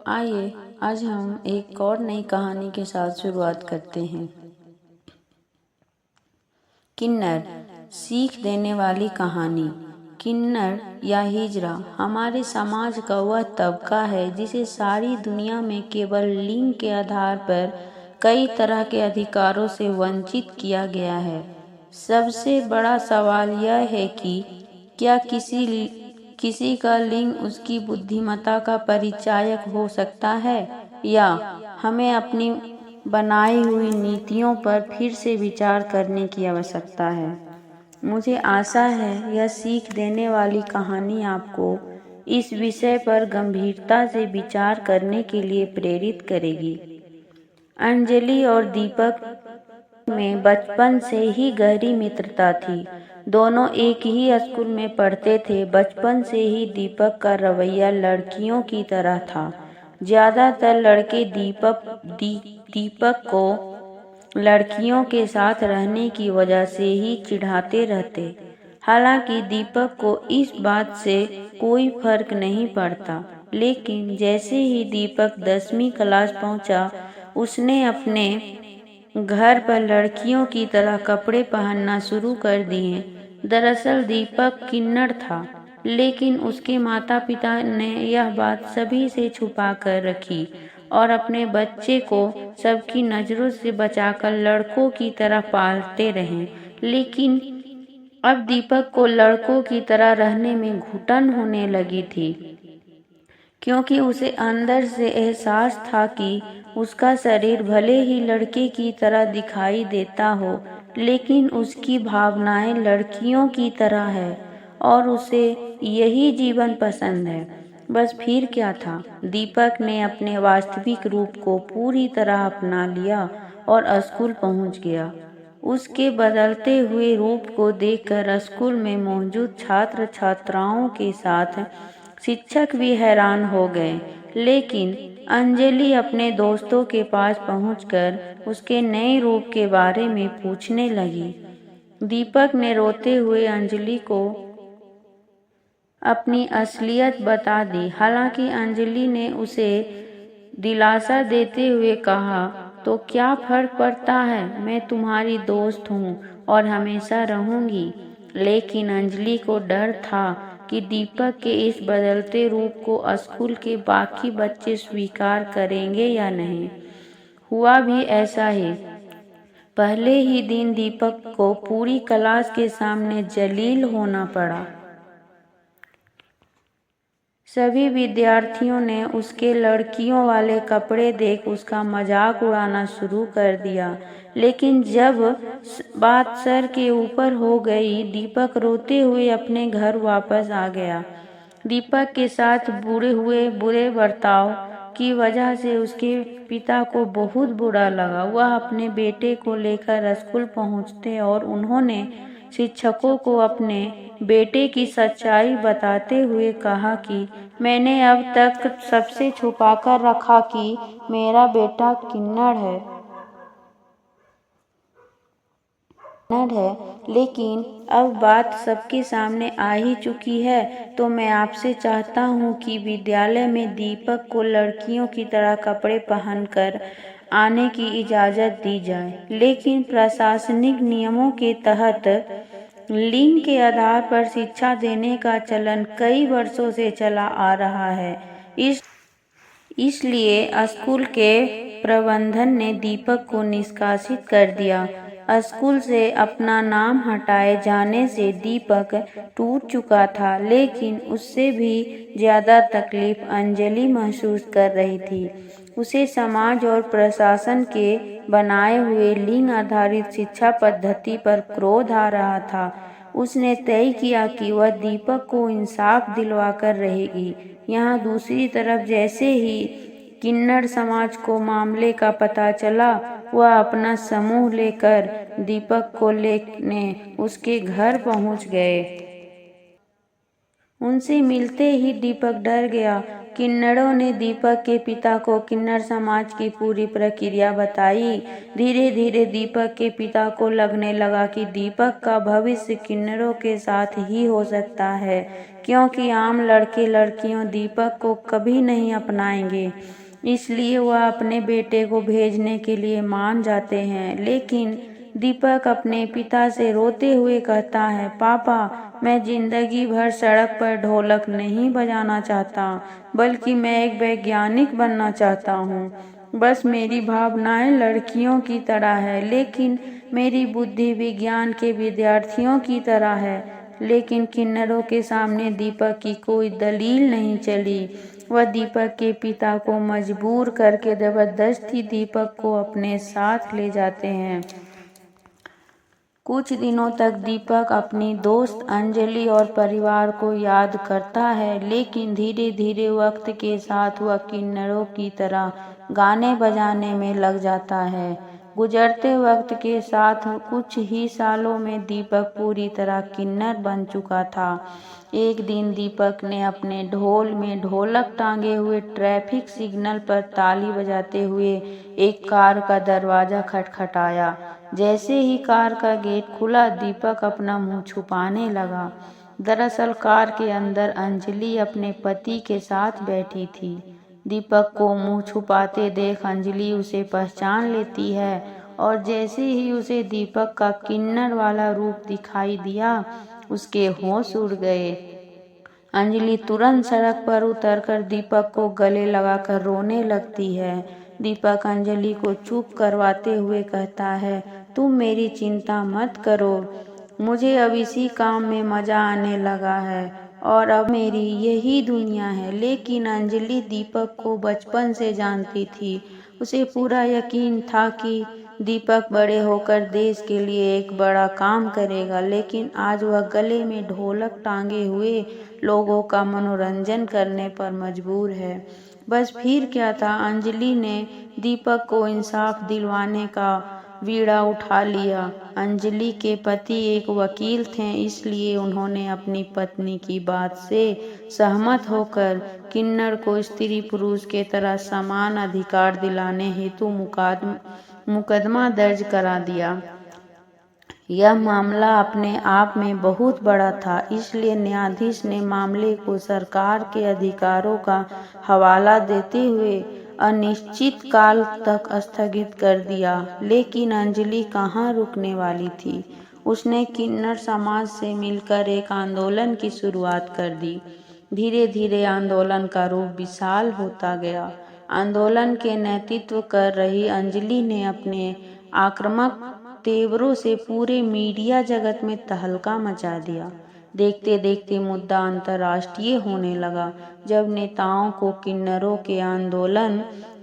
आइए आज हम एक और नई कहानी के साथ शुरुआत करते हैं। किन्नर, सीख देने वाली कहानी। किन्नर या हिजड़ा हमारे समाज का वह तबका है जिसे सारी दुनिया में केवल लिंग के आधार पर कई तरह के अधिकारों से वंचित किया गया है। सबसे बड़ा सवाल यह है कि क्या किसी का लिंग उसकी बुद्धिमत्ता का परिचायक हो सकता है, या हमें अपनी बनाई हुई नीतियों पर फिर से विचार करने की आवश्यकता है। मुझे आशा है यह सीख देने वाली कहानी आपको इस विषय पर गंभीरता से विचार करने के लिए प्रेरित करेगी। अंजलि और दीपक में बचपन से ही गहरी मित्रता थी। दोनों एक ही स्कूल में पढ़ते थे। बचपन से ही दीपक का रवैया लड़कियों की तरह था। ज्यादातर लड़के दीपक को लड़कियों के साथ रहने की वजह से ही चिढ़ाते रहते। हालांकि दीपक को इस बात से कोई फर्क नहीं पड़ता, लेकिन जैसे ही दीपक 10वीं क्लास पहुंचा, उसने अपने घर पर लड़कियों की तरह कपड़े पहनना शुरू कर दिए। दरअसल दीपक किन्नर था, लेकिन उसके माता पिता ने यह बात सभी से छुपा कर रखी और अपने बच्चे को सबकी नज़रों से बचाकर लड़कों की तरह पालते रहे। लेकिन अब दीपक को लड़कों की तरह रहने में घुटन होने लगी थी, क्योंकि उसे अंदर से एहसास था कि उसका शरीर भले ही लड़के की तरह दिखाई देता हो, लेकिन उसकी भावनाएं लड़कियों की तरह है और उसे यही जीवन पसंद है। बस फिर क्या था, दीपक ने अपने वास्तविक रूप को पूरी तरह अपना लिया और स्कूल पहुंच गया। उसके बदलते हुए रूप को देखकर स्कूल में मौजूद छात्र छात्राओं के साथ शिक्षक भी हैरान हो गए। लेकिन अंजलि अपने दोस्तों के पास पहुंचकर उसके नए रूप के बारे में पूछने लगी। दीपक ने रोते हुए अंजलि को अपनी असलियत बता दी। हालांकि अंजलि ने उसे दिलासा देते हुए कहा, तो क्या फर्क पड़ता है, मैं तुम्हारी दोस्त हूँ और हमेशा रहूंगी। लेकिन अंजलि को डर था कि दीपक के इस बदलते रूप को स्कूल के बाकी बच्चे स्वीकार करेंगे या नहीं। हुआ भी ऐसा ही। पहले ही दिन दीपक को पूरी क्लास के सामने जलील होना पड़ा। सभी विद्यार्थियों ने उसके लड़कियों वाले कपड़े देख उसका मजाक उड़ाना शुरू कर दिया। लेकिन जब बात सर के ऊपर हो गई, दीपक रोते हुए अपने घर वापस आ गया। दीपक के साथ बुरे बर्ताव की वजह से उसके पिता को बहुत बुरा लगा। वह अपने बेटे को लेकर स्कूल पहुंचते और उन्होंने शिक्षकों को अपने बेटे की सच्चाई बताते हुए कहा कि मैंने अब तक सबसे छुपाकर रखा कि मेरा बेटा किन्नर है, लेकिन अब बात सबके सामने आ ही चुकी है, तो मैं आपसे चाहता हूँ कि विद्यालय में दीपक को लड़कियों की तरह कपड़े पहनकर आने की इजाज़त दी जाए। लेकिन प्रशासनिक नियमों के तहत लिंग के आधार पर शिक्षा देने का चलन कई वर्षों से चला आ रहा है। इसलिए स्कूल के प्रबंधन ने दीपक को निष्कासित कर दिया। स्कूल से अपना नाम हटाए जाने से दीपक टूट चुका था, लेकिन उससे भी ज्यादा तकलीफ अंजलि महसूस कर रही थी। उसे समाज और प्रशासन के बनाए हुए लिंग आधारित शिक्षा पद्धति पर क्रोध आ रहा था। उसने तय किया कि वह दीपक को इंसाफ दिलवाकर रहेगी। यहाँ दूसरी तरफ जैसे ही किन्नर समाज को मामले का पता चला, वह अपना समूह लेकर दीपक को लेने उसके घर पहुंच गए। उनसे मिलते ही दीपक डर गया। किन्नरों ने दीपक के पिता को किन्नर समाज की पूरी प्रक्रिया बताई। धीरे धीरे दीपक के पिता को लगने लगा कि दीपक का भविष्य किन्नरों के साथ ही हो सकता है, क्योंकि आम लड़के लड़कियों दीपक को कभी नहीं अपनाएंगे। इसलिए वह अपने बेटे को भेजने के लिए मान जाते हैं। लेकिन दीपक अपने पिता से रोते हुए कहता है, पापा, मैं जिंदगी भर सड़क पर ढोलक नहीं बजाना चाहता, बल्कि मैं एक वैज्ञानिक बनना चाहता हूँ। बस मेरी भावनाएं लड़कियों की तरह है, लेकिन मेरी बुद्धि विज्ञान के विद्यार्थियों की तरह है। लेकिन किन्नरों के सामने दीपक की कोई दलील नहीं चली। वह दीपक के पिता को मजबूर करके जबरदस्ती दीपक को अपने साथ ले जाते हैं। कुछ दिनों तक दीपक अपनी दोस्त अंजलि और परिवार को याद करता है, लेकिन धीरे धीरे वक्त के साथ वह किन्नरों की तरह गाने बजाने में लग जाता है। गुजरते वक्त के साथ कुछ ही सालों में दीपक पूरी तरह किन्नर बन चुका था। एक दिन दीपक ने अपने ढोल में ढोलक टांगे हुए ट्रैफिक सिग्नल पर ताली बजाते हुए एक कार का दरवाजा खटखटाया। जैसे ही कार का गेट खुला, दीपक अपना मुंह छुपाने लगा। दरअसल कार के अंदर अंजलि अपने पति के साथ बैठी थी। दीपक को मुंह छुपाते देख अंजलि उसे पहचान लेती है और जैसे ही उसे दीपक का किन्नर वाला रूप दिखाई दिया, उसके होश उड़ गए। अंजलि तुरंत सड़क पर उतरकर दीपक को गले लगाकर रोने लगती है। दीपक अंजलि को चुप करवाते हुए कहता है, तुम मेरी चिंता मत करो, मुझे अब इसी काम में मजा आने लगा है और अब मेरी यही दुनिया है। लेकिन अंजलि दीपक को बचपन से जानती थी। उसे पूरा यकीन था कि दीपक बड़े होकर देश के लिए एक बड़ा काम करेगा, लेकिन आज वह गले में ढोलक टांगे हुए लोगों का मनोरंजन करने पर मजबूर है। बस फिर क्या था, अंजलि ने दीपक को इंसाफ दिलवाने का बीड़ा उठा लिया। अंजलि के पति एक वकील थे, इसलिए उन्होंने अपनी पत्नी की बात से सहमत होकर किन्नर को स्त्री पुरुष के तरह समान अधिकार दिलाने हेतु मुकदमा दर्ज करा दिया। यह मामला अपने आप में बहुत बड़ा था, इसलिए न्यायाधीश ने मामले को सरकार के अधिकारों का हवाला देते हुए अनिश्चित काल तक स्थगित कर दिया। लेकिन अंजलि कहाँ रुकने वाली थी। उसने किन्नर समाज से मिलकर एक आंदोलन की शुरुआत कर दी। धीरे धीरे आंदोलन का रूप विशाल होता गया। आंदोलन के नेतृत्व कर रही अंजलि ने अपने आक्रामक तेवरों से पूरे मीडिया जगत में तहलका मचा दिया। देखते देखते मुद्दा अंतर्राष्ट्रीय होने लगा। जब नेताओं को किन्नरों के आंदोलन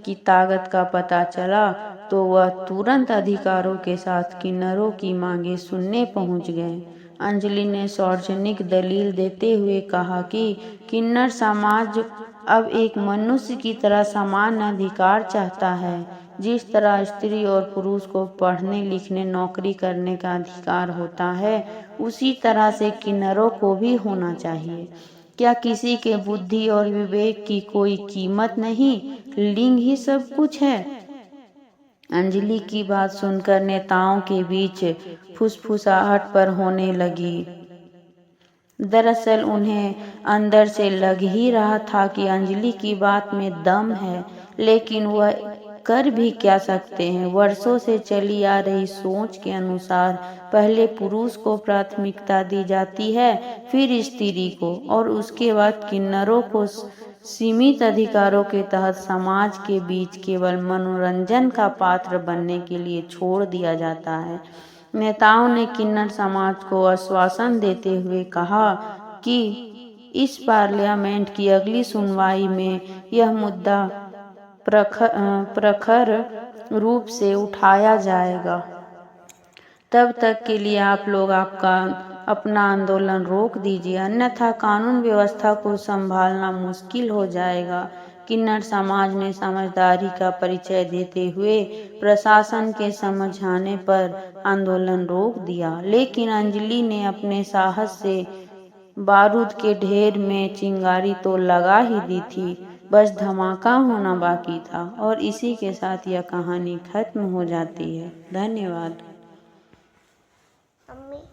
की ताकत का पता चला, तो वह तुरंत अधिकारों के साथ किन्नरों की मांगे सुनने पहुंच गए। अंजलि ने सार्वजनिक दलील देते हुए कहा कि किन्नर समाज अब एक मनुष्य की तरह समान अधिकार चाहता है। जिस तरह स्त्री और पुरुष को पढ़ने लिखने नौकरी करने का अधिकार होता है, उसी तरह से किन्नरों को भी होना चाहिए। क्या किसी के बुद्धि और विवेक की कोई कीमत नहीं? लिंग ही सब कुछ है। अंजलि की बात सुनकर नेताओं के बीच फुसफुसाहट पर होने लगी। दरअसल उन्हें अंदर से लग ही रहा था कि अंजलि की बात में दम है, लेकिन वह कर भी क्या सकते हैं। वर्षों से चली आ रही सोच के अनुसार पहले पुरुष को प्राथमिकता दी जाती है, फिर स्त्री को, और उसके बाद किन्नरों को सीमित अधिकारों के तहत समाज के बीच केवल मनोरंजन का पात्र बनने के लिए छोड़ दिया जाता है। नेताओं ने किन्नर समाज को आश्वासन देते हुए कहा कि इस पार्लियामेंट की अगली सुनवाई में यह मुद्दा प्रखर रूप से उठाया जाएगा। तब तक के लिए आप लोग अपना आंदोलन रोक दीजिए, अन्यथा कानून व्यवस्था को संभालना मुश्किल हो जाएगा। किन्नर समाज ने समझदारी का परिचय देते हुए प्रशासन के समझाने पर आंदोलन रोक दिया, लेकिन अंजलि ने अपने साहस से बारूद के ढेर में चिंगारी तो लगा ही दी थी। बस धमाका होना बाकी था। और इसी के साथ यह कहानी खत्म हो जाती है। धन्यवाद। मम्मी